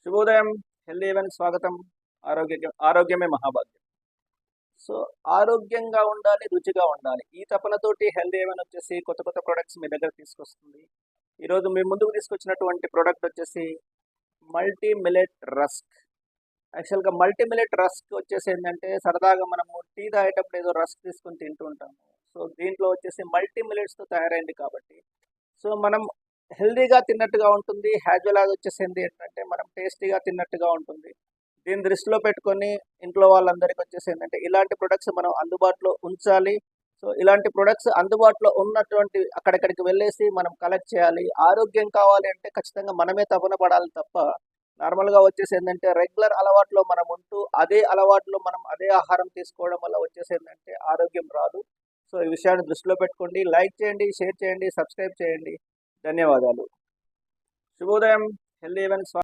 శుభోదయం. Healthy even స్వాగతం. ఆరోగ్యమే మహాభాగ్యం. సో, ఆరోగ్యంగా ఉండాలి, రుచిగా ఉండాలి. ఈ తపనతోటి హెల్దీ ఈవెన్ వచ్చేసి కొత్త కొత్త ప్రొడక్ట్స్ మీ దగ్గరకు తీసుకొస్తుంది. ఈరోజు మీ ముందుకు తీసుకొచ్చినటువంటి ప్రొడక్ట్ వచ్చేసి మల్టీ మిల్లెట్ రస్క్. యాక్చువల్‌గా మల్టీ మిల్లెట్ రస్క్ వచ్చేసి ఏంటంటే, సరదాగా మనము టీ తాగేటప్పుడు ఏదో రస్క్ తీసుకొని తింటూ ఉంటాము. సో, దీంట్లో వచ్చేసి మల్టీ మిల్లెట్స్‌తో తయారైంది కాబట్టి, సో, మనం హెల్తీగా తిన్నట్టుగా ఉంటుంది. యాజ్ వెల్ యాజ్ వచ్చేసింది ఏంటంటే, మనం టేస్టీగా తిన్నట్టుగా ఉంటుంది. దీన్ని దృష్టిలో పెట్టుకొని ఇంట్లో వాళ్ళందరికీ వచ్చేసి ఏంటంటే, ఇలాంటి ప్రొడక్ట్స్ మనం అందుబాటులో ఉంచాలి. సో, ఇలాంటి ప్రొడక్ట్స్ అందుబాటులో ఉన్నటువంటి అక్కడక్కడికి వెళ్ళేసి మనం కలెక్ట్ చేయాలి. ఆరోగ్యం కావాలి అంటే ఖచ్చితంగా మనమే తపన పడాలి తప్ప, నార్మల్‌గా వచ్చేసి ఏంటంటే, రెగ్యులర్ అలవాటులో మనం ఉంటూ, అదే అలవాటులో మనం అదే ఆహారం తీసుకోవడం వల్ల వచ్చేసి ఏంటంటే, ఆరోగ్యం రాదు. సో, ఈ విషయాన్ని దృష్టిలో పెట్టుకోండి. లైక్ చేయండి, షేర్ చేయండి, సబ్స్క్రైబ్ చేయండి. ధన్యవాదాలు. శుభోదయం. Healthy even